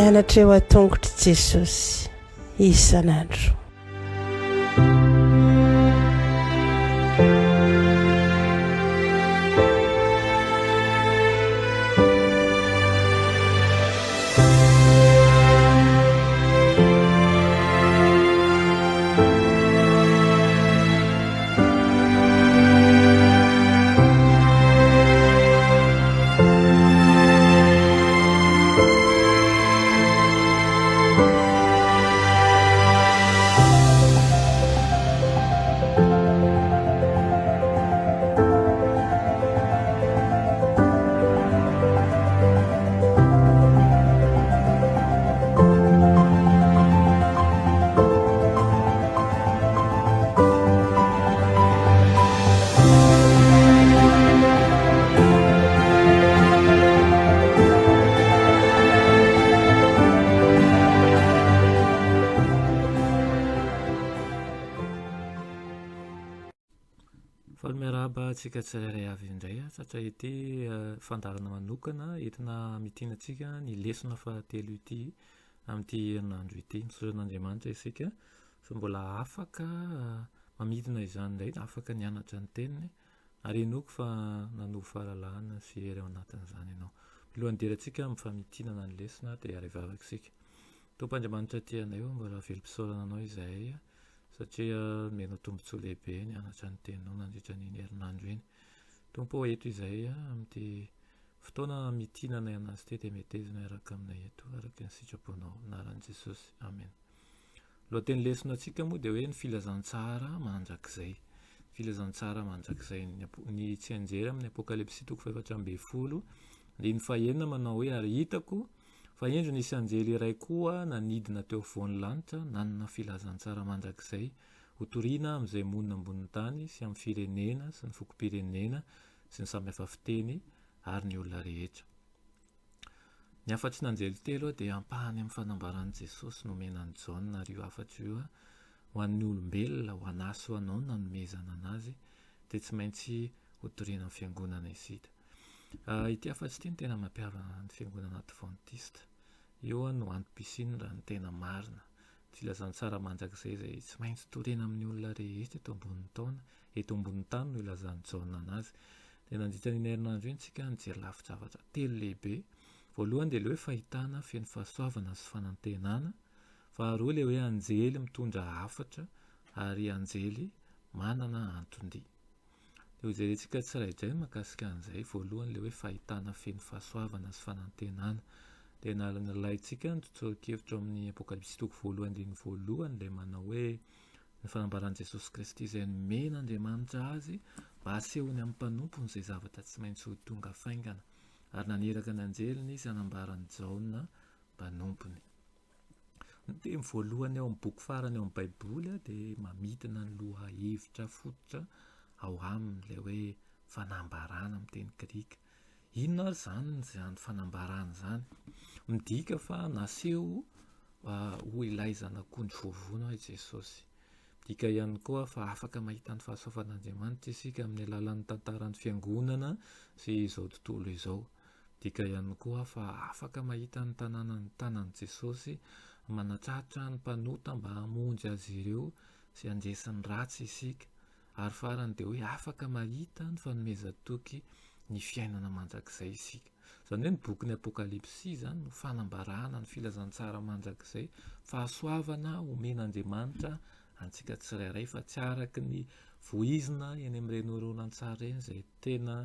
mianatra eo a-tongotry Jesosy isan'andro. Tsika tsirairay avy indray satria ity fandarana manokana entina mitinantsika ny lesona fahatelo ity amin'ity herinandro ity. Misoran'Andriamanitra isika fa mbola afaka mamidina izany indray, afaka nianatra ny teniny ary enoko fa nanovo fahalalahana sy hery ao anatin'izany ianao. Milohan'ny derantsika mifamitinana ny lesona dia ary vavaka isika. Tompo Andriamanitra tianay eo mbola velom-pisaorana anao izahay satria menao tombontsoa lehibe nianatra ny teninao nandritra ny herinandro iny. Tompo eto izahay amin'ity fotoana mitinanay anazy ty dia metezina araka aminay eto araka ny sitraponao anaran'i Jesosy. Amen. Lohateny lesona antsika moa dia hoe ny filazantsara mandrakizay. Filazantsara mandrakizay ny tsy anjera amin'ny Apokalipsy 4:20. Ny fahenina manao hoe ary hitako fa indro nisy anjely iray koa nanidina teo afovoan'ny lanitra nanana filazantsara mandrakizay hotoriana amin'izay monina ambonin'ny tany sy amin'ny firenena sy ny fokom-pirenena sy ny samy hafa fiteny ary ny olona rehetra. Ny afatsy ny anjely telo dia ampahany amin'ny fanambaran'i Jesosy nomenan'i Jaona ary io afatsy io ho an'ny olombelona ho anasy ho anao nanomezana anazy dia tsy maintsy hotoriana amin'ny fiangonana isika. Ity afatsy ity ny tena mampiavana ny fiangonana Adventista. Io no antom-pisiany raha ny tena marina. Filazantsara mandrakizay izay tsy maintsy torena amin'ny olona rehetra eto ambonin'ny taona, eto ambonin'ny tany no ilazan'ny Jaona anazy. Dia nandritra ny herinandro iny tsika nijery lafin-javatra telo lehibe. Voalohany dia ilay hoe fahitana feno fahasoavana sy fanantenana. Faharoa ilay hoe anjely mitondra hafatra ary anjely manana anton-dia. Dia hojerentsika tsirairay mahakasika an'izay. Voalohany ilay hoe fahitana feno fahasoavana sy fanantenana. Dia nalaintsika ny tsotsorokevitra amin'ny Apokalipsy 1:1 ilay manao hoe ny fanambaran'i Jesosy Kristy izay nomena Andriamanitra azy mba asehony amin'ny mpanompony izay zavatra tsy maintsy ho tonga faingana. Ary naneraka ny anjeliny izy anambaran'ny Jaona mpanompony. Ny teny voalohany ao amin'ny boky farany ao amin'ny Baiboly dia mamidina ny loha hevitra fototra ao amin'ilay hoe fanambarana amin'ny teny Grika. Inona ary zany fanambarana izany? Midika fa naseho ho ilaizana akondro voavoana i Jesosy. Midika ihany koa fa afaka mahita ny fahasoavan'Andriamanitra isika amin'ny alalan'ny tantaran'ny fiangonana sy izao tontolo izao. Midika ihany koa fa afaka mahita ny tanan'i Jesosy manatratra ny mpanota mba hamonjy azy ireo sy andresan'ny ratsy isika. Ary farany dia hoe afaka mahita ny fanomezan-toky ny fiainana mandrakizay isika. Izany hoe ny boky ny Apokalipsy izany no fanambarana ny filazantsara mandrakizay, fahasoavana omen'Andriamanitra antsika tsirairay fa tsy araka ny voizina eny amin'ireny horonan-tsary ireny izay tena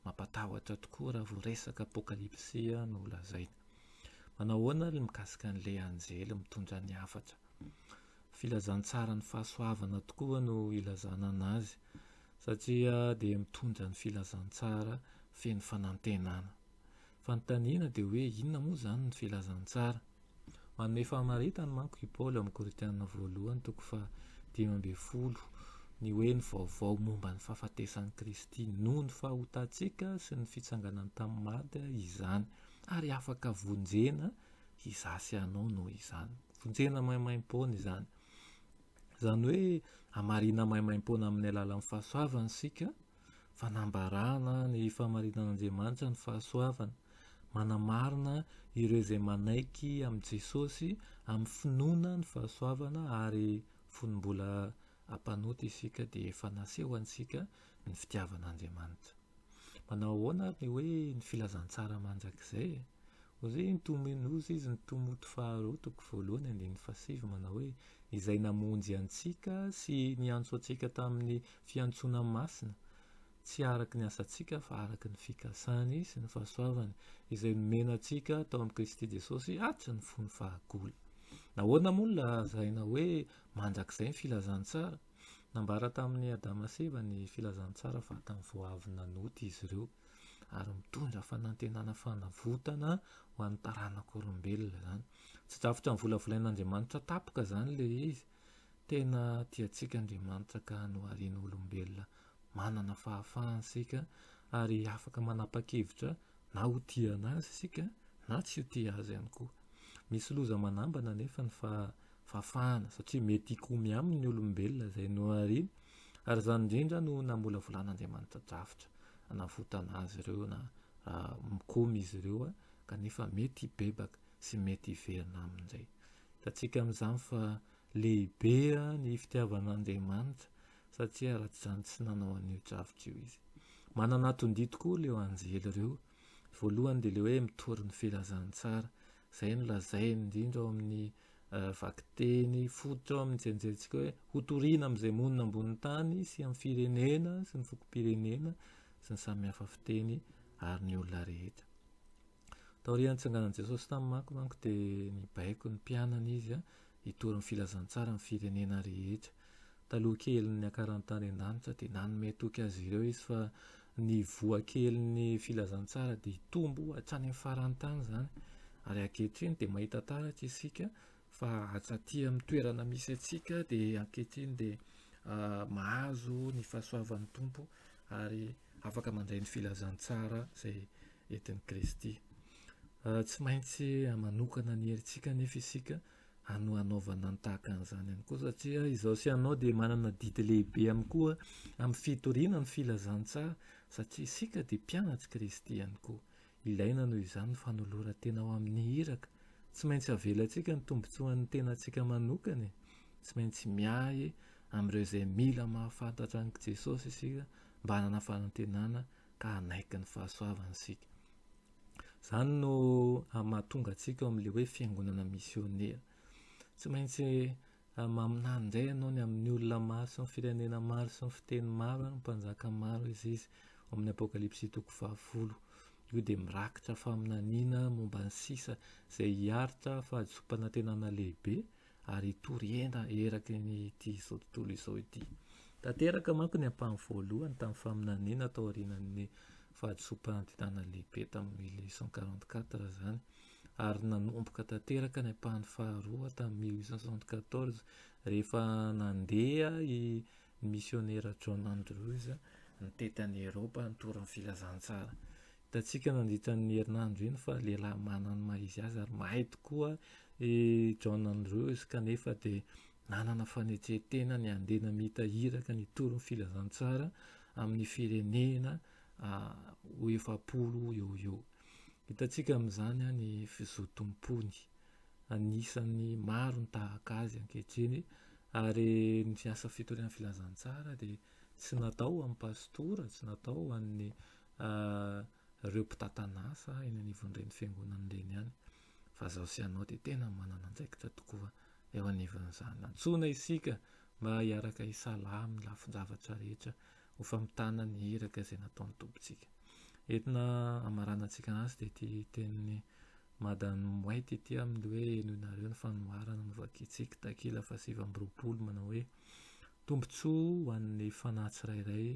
mampatahotra tokoa raha vao resaka Apokalipsy no lazaina. Manao ahoana ny mikasika an'ilay anjely mitondra ny hafatra? Filazantsara ny fahasoavana tokoa no ilazana anazy satria dia mitondra ny filazantsara feno fanantenana. Fanontaniana dia hoe inona moa izany ny filazantsara? Manome fahamaritana manko i Paoly amin'ny Korintianina 1:5 ny hoe ny vaovao momba ny fahafatesan'i Kristy noho ny fahotantsika sy ny fitsanganany tamin'ny maty izany ary afaka vonjena izasy anao noho izany. Vonjena maimaim-poana izany. Izany hoe hamarina maimaim-poana amin'ny alalan'ny fahasoavana isika, fanambarana ny fahamarinan'Andriamanitra ny fahasoavana, manamarina ireo izay manaiky amin'i Jesosy amin'ny finoana ny fahasoavana ary fonimbola ampanoty isika dia efa naseho antsika ny fitiavan'Andriamanitra. Manao ahoana ary ny hoe ny filazantsara manjakizay? Ozay nitomonozy izy ny tomoto faharoa toko voalohany andininy fahasivy manao hoe izay namonjy antsika sy niantso antsika tamin'ny fiantsoana masina, tsy araky ny asantsika fa araky ny fikasany sy ny fahasoavany izay nomena antsika tao amin'ny Kristy Jesosy atry ny fony fahagola. Nahoana moa lazaina hoe manjakizay ny filazantsara? Nambara tamin'ny Adama sy Eva ny filazantsara fa tamin'ny vao avy nanoty izy ireo ary mitondra fanantenana fanavotana ho an'ny taranak'olombelona zany. Tsy drafotra ny volavolain'Andriamanitra tapoka zany le izy. Tena tiantsika Andriamanitra ka nohariana olombelona manana fahafahana sika ary afaka manapa-kevitra na ho tia anazy sika na tsy ho tia azy ihany koa. Misy loza manambana nefa ny fahafahana satria mety hikomy aminy olombelona izay nohariana ary zany indrindra no namolavolan'Andriamanitra drafotra hanavotana azy ireo na mikomy izy ireo kanefa mety hibebaka sy mety hiverina amin'izay. Hitantsika amin'izany fa lehibe ny fitiavan'Andriamanitra satria raha tsy zany tsy nanao an'io drafotra io izy. Mananaton-dia tokoa leo anjely ireo. Voalohany dia le hoe mitory ny filazantsara. Izay no lazainy indrindra ao amin'ny vakiteny fototra ao amin'ny jerijerintsika hoe hotoriana amin'izay monina ambony tany sy amin'ny firenena sy ny fokom-pirenena sy ny samihafa fiteny ary ny olona rehetra. Taorian'ny tsanganan'i Jesosy tamin'ny manko dia nibaiko ny mpianana izy hitory ny filazantsara amin'ny firenena rehetra. Taloha kelin'ny hakaran-tany an-danitra dia nanome toky azy ireo izy fa ny voa kelin'ny filazantsara dia hitombo hatrany amin'ny faran'ny tany zany. Ary ankehitriny dia mahita taratra isika fa hatsaty amin'ny toerana misy antsika dia ankehitriny dia mahazo ny fahasoavan'ny Tompo ary afaka mandray ny filazantsara izay entin'i Kristy. Tsy maintsy manokana ny herintsika nefa isika hanaovana ny tahaka an'izany ihany koa satria izao sy anao dia manana didy lehibe ihany koa amin'ny fitoriana ny filazantsara satria isika dia mpianatry Kristy ihany koa. Ilaina noho izany ny fanoloran-tena ao amin'ny iraka. Tsy maintsy avelantsika ny tombotsoan'ny tenantsika manokana. Tsy maintsy miahy amin'ireo izay mila mahafantatra an'i Jesosy isika mba hanana fanantenana ka hanaiky ny fahasoavana isika. Izany no mahatonga antsika amin'ilay hoe fiangonana misionera. Tsy maintsy maminandray ianao ny amin'ny olona maro sy ny firenena maro sy ny fiteny maro ny mpanjaka maro izy amin'ny Apokalipsy toko 10. Io dia mirakitra faminaniana momba ny sisa izay hiaritra fahadisom-panantenana lehibe ary hitoriana eraky ny ity izao tontolo izao ity. Tanteraka manko ny ampahany voalohany tamin'ny faminaniana tao aorianan'ny fahadisom-panantenana lehibe tamin'ny 1844 zany ary nanomboka tanteraka ny ampahany faharoa tamin'ny 1874 rehefa nandeha i misionera John Andrews nitety any Eropa nitory ny filazantsara. Hitantsika nandritra ny herinandro iny fa lehilahy manana maha izy azy ary mahay tokoa John Andrews kanefa dia nanana fanetretena ny andena mitahiraka nitory ny filazantsara amin'ny firenena ho 700 eo. Hitantsika amin'izany ny fizotom-pony anisan'ny maro ny tahaka azy ankehitriny ary ny asa fitoriana filazantsara dia tsy natao amin'ny pastora, tsy natao amin'ny ireo mpitantanasa eny anivon'ireny fiangonana ireny ihany fa izao sy anao dia tena manana andraikitra tokoa eo anivon'izany. Antsoina isika mba hiaraka hisalama amin'ny lafin-javatra rehetra ho famitana ny iraka izay nataon'ny tompontsika. Entina amaranantsika azy dia ity tenin'ny Madame White ity amin'ny hoe noinareo ny fanoharana novakitsika takila 720 manao hoe tombontsoa ho an'ny fanahy tsirairay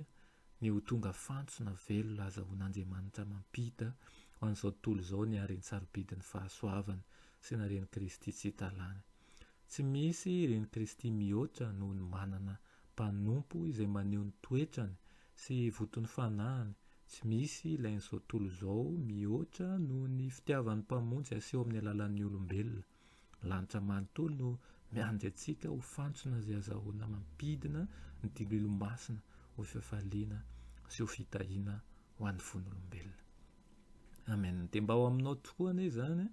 ny ho tonga fantsona velo lazahoan'Andriamanitra mampita ho an'izao tontolo izao ny hareny sarobidin'ny fahasoavana sy ny hareny Kristy tsy hitalana. Tsy misy ireny Kristy mihoatra noho ny manana mpanompo izay maneho ny toetrany sy voton'ny fanahiny. Tsy misy ilain'izao tontolo izao mihoatra noho ny fitiavan'ny mpamonjy aseho amin'ny alalan'ny olombelona. Lanitra manontolo no miandry antsika ho fantsona izay azahoana mampidina ny dililomasina ho fifaliana sy ho fitahiana ho an'ny fon'olombelona. amen. Dia mba ao aminao tokoa anie zany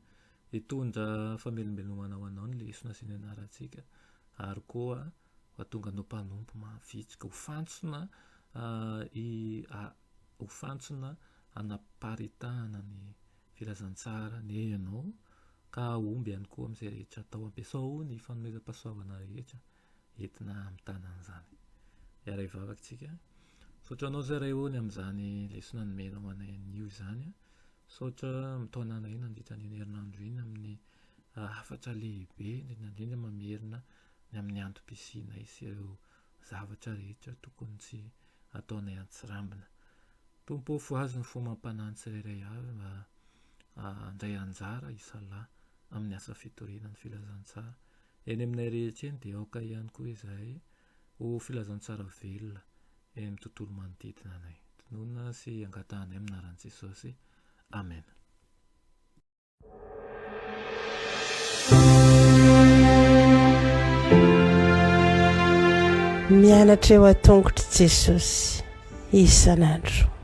hitondra famelombelomana ho anao ny lesona sy ny anarantsika ary koa hatonga anao mpanompo mahavitsika ho fantsona ho fantsona anaparitahana ny filazantsara ny ianao ka omby ihany koa amin'izay rehetra atao ampiasao ny fanomezam-pahasoavana rehetra entina amin'ny tanan'izany. Iara ivavakantsika. Saotra anao zaray hoany amin'izany lesona nomenao anay an'io izany. Saotra mitaonana iny nandritra ny herinandro iny amin'ny hafatra lehibe indrindra mamerina ny amin'ny antom-pisianay sy ireo zavatra rehetra tokony tsy ataonay antsirambina. Tompo foazy ny fomam-panahy tsirairay avy mba handray anjara isalahy amin'ny asa fitoriana ny filazantsara. Eny aminay rehetra eny dia aoka ihany koa izahay ho filazantsara velona eny amin'ny tontolo manodidina anay. Tononona sy angatahanay amin'ny anaran'i Jesosy. Amen. Mianatra eo an-tongotry Jesosy isan'andro.